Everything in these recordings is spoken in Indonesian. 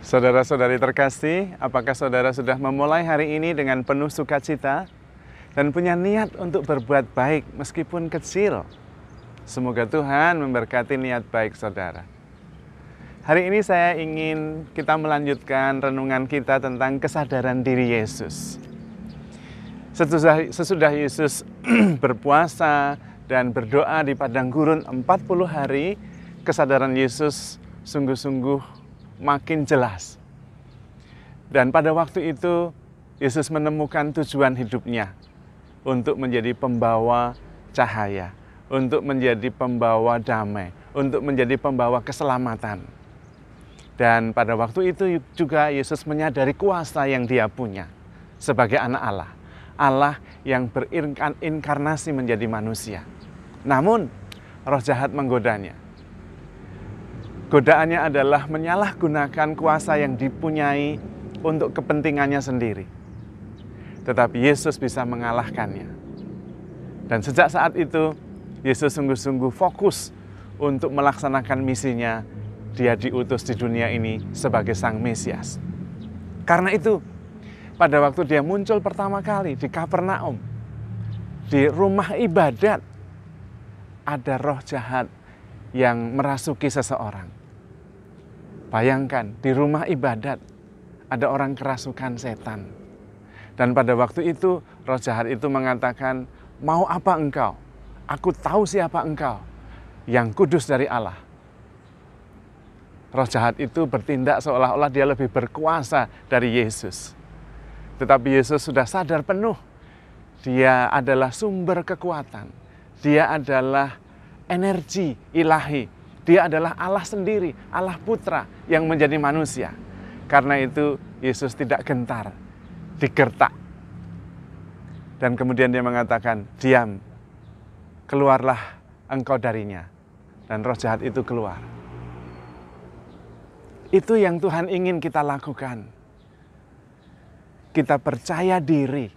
Saudara-saudari terkasih, apakah saudara sudah memulai hari ini dengan penuh sukacita dan punya niat untuk berbuat baik meskipun kecil? Semoga Tuhan memberkati niat baik saudara. Hari ini saya ingin kita melanjutkan renungan kita tentang kesadaran diri Yesus. Sesudah Yesus berpuasa dan berdoa di padang gurun 40 hari, kesadaran Yesus sungguh-sungguh makin jelas. Dan pada waktu itu, Yesus menemukan tujuan hidupnya untuk menjadi pembawa cahaya, untuk menjadi pembawa damai, untuk menjadi pembawa keselamatan. Dan pada waktu itu juga Yesus menyadari kuasa yang dia punya sebagai anak Allah. Allah yang berinkarnasi menjadi manusia. Namun, roh jahat menggodanya. Godaannya adalah menyalahgunakan kuasa yang dipunyai untuk kepentingannya sendiri. Tetapi Yesus bisa mengalahkannya. Dan sejak saat itu, Yesus sungguh-sungguh fokus untuk melaksanakan misinya. Dia diutus di dunia ini sebagai Sang Mesias. Karena itu, pada waktu dia muncul pertama kali di Kapernaum, di rumah ibadat, ada roh jahat yang merasuki seseorang. Bayangkan, di rumah ibadat ada orang kerasukan setan. Dan pada waktu itu, roh jahat itu mengatakan, "Mau apa engkau? Aku tahu siapa engkau, yang kudus dari Allah." Roh jahat itu bertindak seolah-olah dia lebih berkuasa dari Yesus. Tetapi Yesus sudah sadar penuh, dia adalah sumber kekuatan. Dia adalah energi ilahi. Dia adalah Allah sendiri, Allah Putra yang menjadi manusia. Karena itu Yesus tidak gentar, digertak. Dan kemudian dia mengatakan, "Diam, keluarlah engkau darinya." Dan roh jahat itu keluar. Itu yang Tuhan ingin kita lakukan. Kita percaya diri.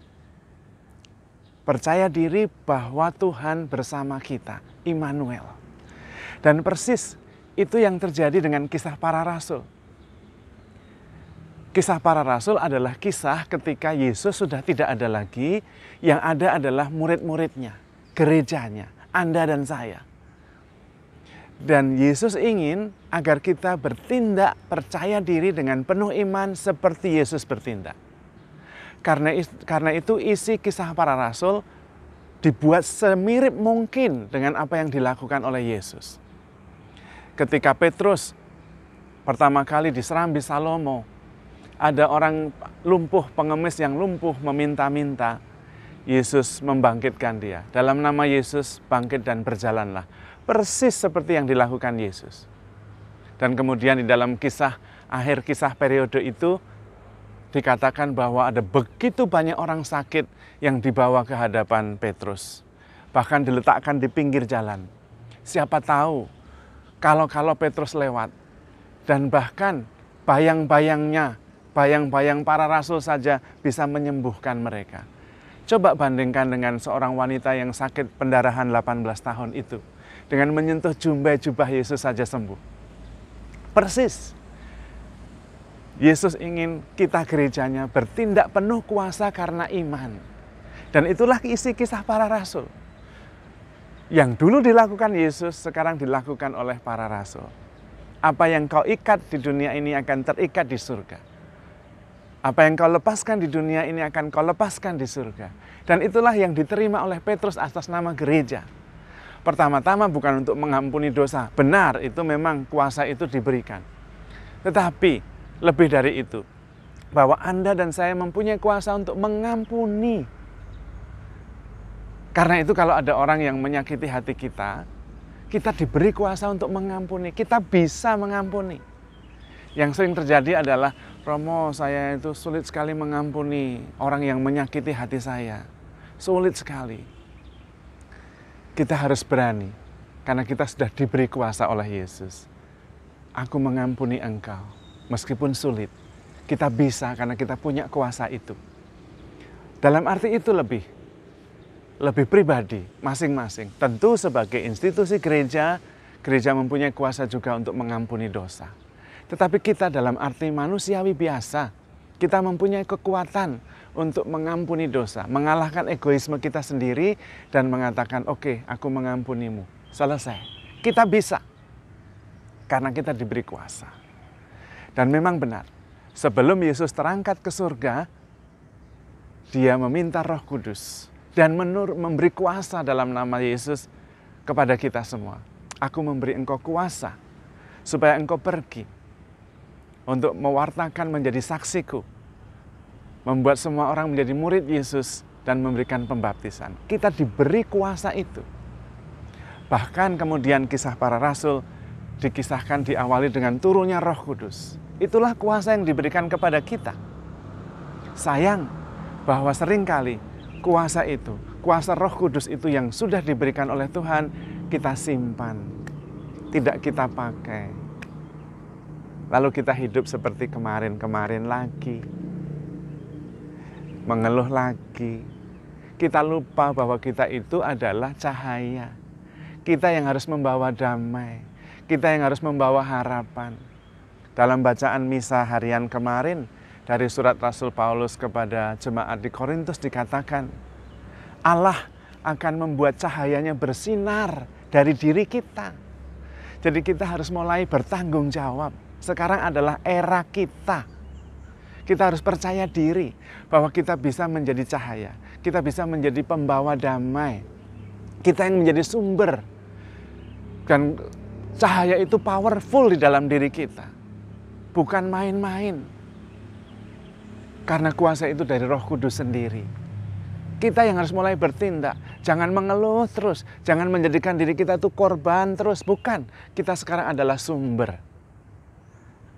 Percaya diri bahwa Tuhan bersama kita, Immanuel. Dan persis itu yang terjadi dengan kisah para rasul. Kisah para rasul adalah kisah ketika Yesus sudah tidak ada lagi, yang ada adalah murid-muridnya, gerejanya, Anda dan saya. Dan Yesus ingin agar kita bertindak percaya diri dengan penuh iman seperti Yesus bertindak. Karena itu isi kisah para rasul dibuat semirip mungkin dengan apa yang dilakukan oleh Yesus. Ketika Petrus pertama kali diserambi Salomo, ada orang lumpuh, pengemis yang lumpuh meminta-minta, Yesus membangkitkan dia. Dalam nama Yesus bangkit dan berjalanlah. Persis seperti yang dilakukan Yesus. Dan kemudian di dalam akhir kisah periode itu, dikatakan bahwa ada begitu banyak orang sakit yang dibawa ke hadapan Petrus. Bahkan diletakkan di pinggir jalan. Siapa tahu kalau Petrus lewat. Dan bahkan bayang-bayang para rasul saja bisa menyembuhkan mereka. Coba bandingkan dengan seorang wanita yang sakit pendarahan 18 tahun itu. Dengan menyentuh jubah Yesus saja sembuh. Persis. Yesus ingin kita gerejanya bertindak penuh kuasa karena iman. Dan itulah isi kisah para rasul. Yang dulu dilakukan Yesus, sekarang dilakukan oleh para rasul. Apa yang kau ikat di dunia ini akan terikat di surga. Apa yang kau lepaskan di dunia ini akan kau lepaskan di surga. Dan itulah yang diterima oleh Petrus atas nama gereja. Pertama-tama bukan untuk mengampuni dosa. Benar, itu memang kuasa itu diberikan. Tetapi lebih dari itu, bahwa Anda dan saya mempunyai kuasa untuk mengampuni. Karena itu kalau ada orang yang menyakiti hati kita, kita diberi kuasa untuk mengampuni. Kita bisa mengampuni. Yang sering terjadi adalah, "Romo, saya itu sulit sekali mengampuni orang yang menyakiti hati saya. Sulit sekali." Kita harus berani, karena kita sudah diberi kuasa oleh Yesus. "Aku mengampuni engkau." Meskipun sulit, kita bisa karena kita punya kuasa itu. Dalam arti itu lebih pribadi masing-masing. Tentu sebagai institusi gereja mempunyai kuasa juga untuk mengampuni dosa. Tetapi kita dalam arti manusiawi biasa, kita mempunyai kekuatan untuk mengampuni dosa, mengalahkan egoisme kita sendiri dan mengatakan, oke, aku mengampunimu. Selesai. Kita bisa. Karena kita diberi kuasa. Dan memang benar, sebelum Yesus terangkat ke surga, dia meminta Roh Kudus dan memberi kuasa dalam nama Yesus kepada kita semua. Aku memberi engkau kuasa supaya engkau pergi untuk mewartakan menjadi saksiku, membuat semua orang menjadi murid Yesus dan memberikan pembaptisan. Kita diberi kuasa itu. Bahkan kemudian kisah para rasul dikisahkan diawali dengan turunnya Roh Kudus. Itulah kuasa yang diberikan kepada kita. Sayang bahwa seringkali kuasa itu, kuasa Roh Kudus itu yang sudah diberikan oleh Tuhan, kita simpan, tidak kita pakai. Lalu kita hidup seperti kemarin-kemarin lagi, mengeluh lagi. Kita lupa bahwa kita itu adalah cahaya. Kita yang harus membawa damai, kita yang harus membawa harapan. Dalam bacaan misa harian kemarin, dari surat Rasul Paulus kepada jemaat di Korintus dikatakan, Allah akan membuat cahayanya bersinar dari diri kita. Jadi kita harus mulai bertanggung jawab. Sekarang adalah era kita. Kita harus percaya diri bahwa kita bisa menjadi cahaya. Kita bisa menjadi pembawa damai. Kita yang menjadi sumber. Dan cahaya itu powerful di dalam diri kita. Bukan main-main. Karena kuasa itu dari Roh Kudus sendiri. Kita yang harus mulai bertindak. Jangan mengeluh terus. Jangan menjadikan diri kita itu korban terus. Bukan. Kita sekarang adalah sumber.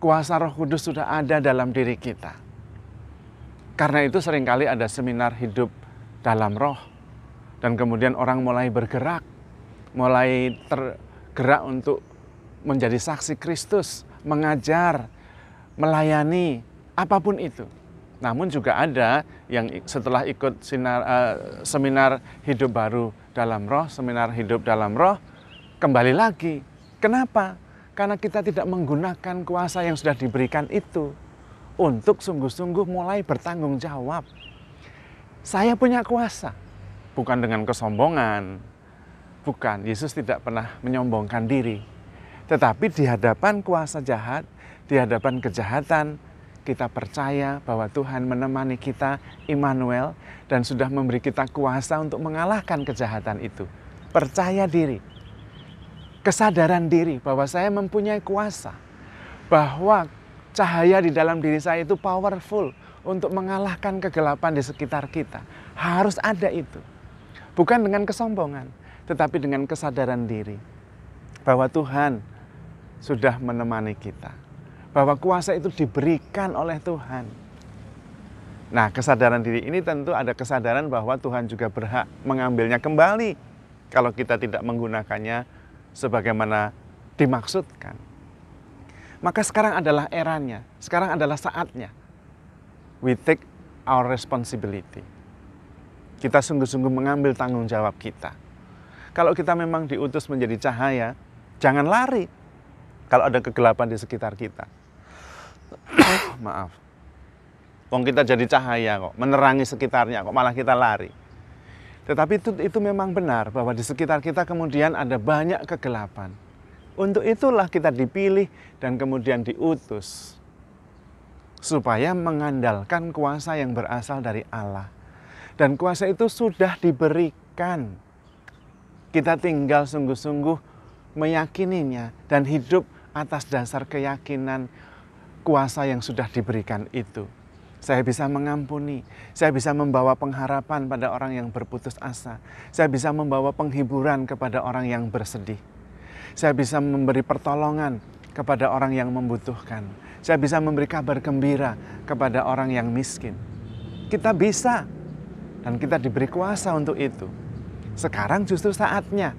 Kuasa Roh Kudus sudah ada dalam diri kita. Karena itu seringkali ada seminar hidup dalam roh. Dan kemudian orang mulai bergerak. Mulai tergerak untuk menjadi saksi Kristus. Mengajar, melayani, apapun itu. Namun juga ada yang setelah ikut seminar hidup baru dalam roh, seminar hidup dalam roh, kembali lagi. Kenapa? Karena kita tidak menggunakan kuasa yang sudah diberikan itu untuk sungguh-sungguh mulai bertanggung jawab. Saya punya kuasa, bukan dengan kesombongan. Bukan, Yesus tidak pernah menyombongkan diri. Tetapi di hadapan kuasa jahat, di hadapan kejahatan, kita percaya bahwa Tuhan menemani kita, Immanuel, dan sudah memberi kita kuasa untuk mengalahkan kejahatan itu. Percaya diri. Kesadaran diri bahwa saya mempunyai kuasa. Bahwa cahaya di dalam diri saya itu powerful untuk mengalahkan kegelapan di sekitar kita. Harus ada itu. Bukan dengan kesombongan, tetapi dengan kesadaran diri. Bahwa Tuhan sudah menemani kita. Bahwa kuasa itu diberikan oleh Tuhan. Nah, kesadaran diri ini tentu ada kesadaran bahwa Tuhan juga berhak mengambilnya kembali kalau kita tidak menggunakannya sebagaimana dimaksudkan. Maka sekarang adalah eranya, sekarang adalah saatnya. We take our responsibility. Kita sungguh-sungguh mengambil tanggung jawab kita. Kalau kita memang diutus menjadi cahaya, jangan lari kalau ada kegelapan di sekitar kita. Maaf. Wong kita jadi cahaya kok, menerangi sekitarnya kok malah kita lari. Tetapi itu memang benar bahwa di sekitar kita kemudian ada banyak kegelapan. Untuk itulah kita dipilih dan kemudian diutus. Supaya mengandalkan kuasa yang berasal dari Allah. Dan kuasa itu sudah diberikan. Kita tinggal sungguh-sungguh meyakininya dan hidup atas dasar keyakinan kuasa yang sudah diberikan itu. Saya bisa mengampuni, saya bisa membawa pengharapan pada orang yang berputus asa. Saya bisa membawa penghiburan kepada orang yang bersedih. Saya bisa memberi pertolongan kepada orang yang membutuhkan. Saya bisa memberi kabar gembira kepada orang yang miskin. Kita bisa, dan kita diberi kuasa untuk itu. Sekarang justru saatnya,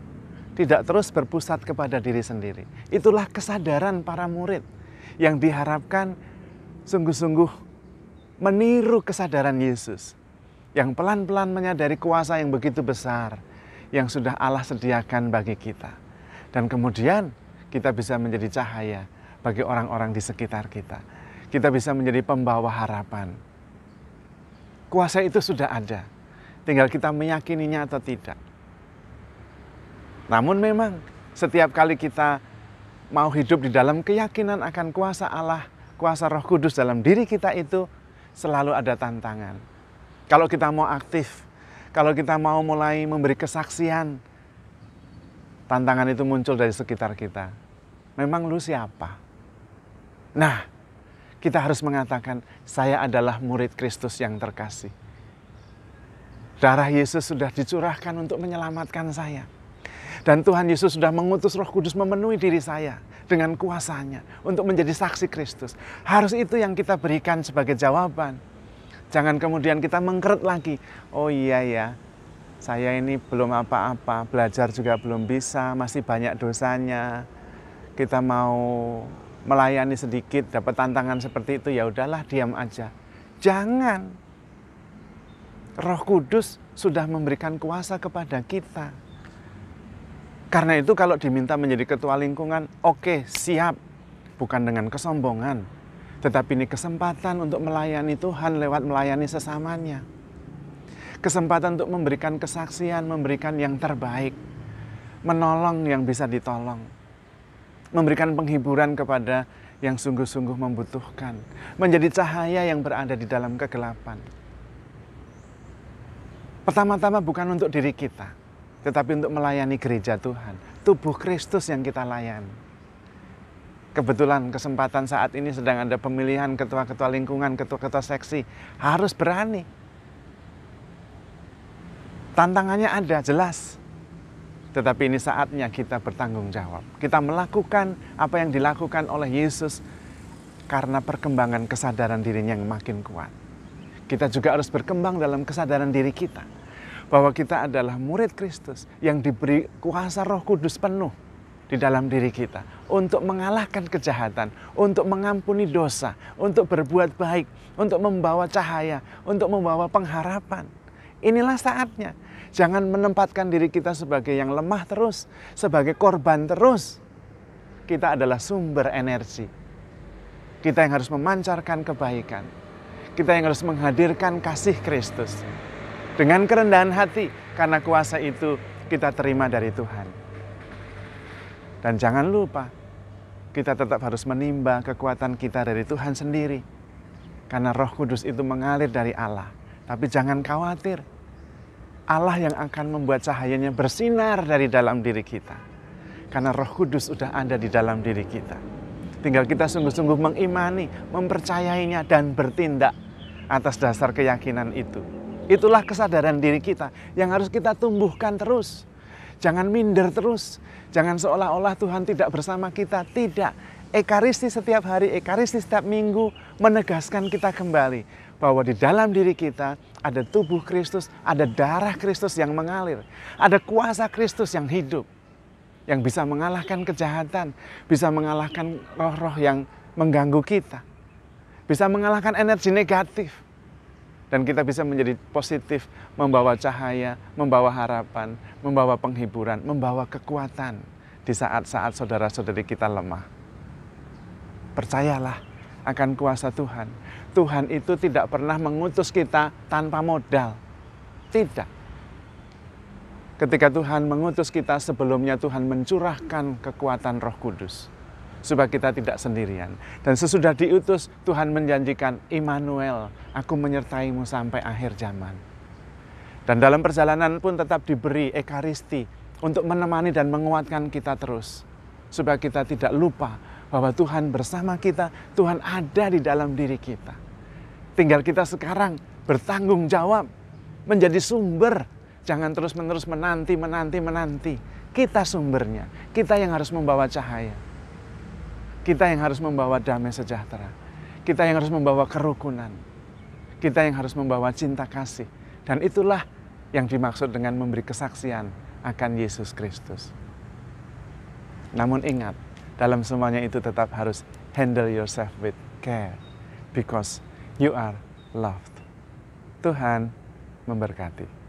tidak terus berpusat kepada diri sendiri. Itulah kesadaran para murid yang diharapkan sungguh-sungguh meniru kesadaran Yesus yang pelan-pelan menyadari kuasa yang begitu besar yang sudah Allah sediakan bagi kita. Dan kemudian kita bisa menjadi cahaya bagi orang-orang di sekitar kita. Kita bisa menjadi pembawa harapan. Kuasa itu sudah ada, tinggal kita meyakininya atau tidak. Namun memang setiap kali kita mau hidup di dalam keyakinan akan kuasa Allah, kuasa Roh Kudus dalam diri kita itu selalu ada tantangan. Kalau kita mau aktif, kalau kita mau mulai memberi kesaksian, tantangan itu muncul dari sekitar kita. Memang lu siapa? Nah, kita harus mengatakan, saya adalah murid Kristus yang terkasih. Darah Yesus sudah dicurahkan untuk menyelamatkan saya. Dan Tuhan Yesus sudah mengutus Roh Kudus memenuhi diri saya dengan kuasanya untuk menjadi saksi Kristus. Harus itu yang kita berikan sebagai jawaban. Jangan kemudian kita mengkeret lagi. Oh iya ya, saya ini belum apa-apa, belajar juga belum bisa, masih banyak dosanya. Kita mau melayani sedikit, dapat tantangan seperti itu, ya udahlah diam aja. Jangan. Roh Kudus sudah memberikan kuasa kepada kita. Karena itu kalau diminta menjadi ketua lingkungan, oke, siap. Bukan dengan kesombongan, tetapi ini kesempatan untuk melayani Tuhan lewat melayani sesamanya. Kesempatan untuk memberikan kesaksian, memberikan yang terbaik. Menolong yang bisa ditolong. Memberikan penghiburan kepada yang sungguh-sungguh membutuhkan. Menjadi cahaya yang berada di dalam kegelapan. Pertama-tama bukan untuk diri kita, tetapi untuk melayani gereja Tuhan. Tubuh Kristus yang kita layani. Kebetulan kesempatan saat ini sedang ada pemilihan ketua-ketua lingkungan, ketua-ketua seksi. Harus berani. Tantangannya ada, jelas. Tetapi ini saatnya kita bertanggung jawab. Kita melakukan apa yang dilakukan oleh Yesus karena perkembangan kesadaran dirinya yang makin kuat. Kita juga harus berkembang dalam kesadaran diri kita. Bahwa kita adalah murid Kristus yang diberi kuasa Roh Kudus penuh di dalam diri kita. Untuk mengalahkan kejahatan, untuk mengampuni dosa, untuk berbuat baik, untuk membawa cahaya, untuk membawa pengharapan. Inilah saatnya. Jangan menempatkan diri kita sebagai yang lemah terus, sebagai korban terus. Kita adalah sumber energi. Kita yang harus memancarkan kebaikan. Kita yang harus menghadirkan kasih Kristus. Dengan kerendahan hati, karena kuasa itu kita terima dari Tuhan. Dan jangan lupa, kita tetap harus menimba kekuatan kita dari Tuhan sendiri. Karena Roh Kudus itu mengalir dari Allah. Tapi jangan khawatir. Allah yang akan membuat cahayanya bersinar dari dalam diri kita. Karena Roh Kudus sudah ada di dalam diri kita. Tinggal kita sungguh-sungguh mengimani, mempercayainya, dan bertindak atas dasar keyakinan itu. Itulah kesadaran diri kita yang harus kita tumbuhkan terus. Jangan minder terus. Jangan seolah-olah Tuhan tidak bersama kita. Tidak. Ekaristi setiap hari, ekaristi setiap minggu menegaskan kita kembali bahwa di dalam diri kita ada tubuh Kristus, ada darah Kristus yang mengalir, ada kuasa Kristus yang hidup, yang bisa mengalahkan kejahatan, bisa mengalahkan roh-roh yang mengganggu kita, bisa mengalahkan energi negatif, dan kita bisa menjadi positif, membawa cahaya, membawa harapan, membawa penghiburan, membawa kekuatan di saat-saat saudara-saudari kita lemah. Percayalah akan kuasa Tuhan. Tuhan itu tidak pernah mengutus kita tanpa modal. Tidak. Ketika Tuhan mengutus kita, sebelumnya Tuhan mencurahkan kekuatan Roh Kudus. Supaya kita tidak sendirian. Dan sesudah diutus, Tuhan menjanjikan, Immanuel, aku menyertaimu sampai akhir zaman. Dan dalam perjalanan pun tetap diberi ekaristi untuk menemani dan menguatkan kita terus. Supaya kita tidak lupa bahwa Tuhan bersama kita, Tuhan ada di dalam diri kita. Tinggal kita sekarang bertanggung jawab, menjadi sumber. Jangan terus-menerus menanti. Kita sumbernya, kita yang harus membawa cahaya. Kita yang harus membawa damai sejahtera. Kita yang harus membawa kerukunan. Kita yang harus membawa cinta kasih. Dan itulah yang dimaksud dengan memberi kesaksian akan Yesus Kristus. Namun ingat, dalam semuanya itu tetap harus handle yourself with care. Because you are loved. Tuhan memberkati.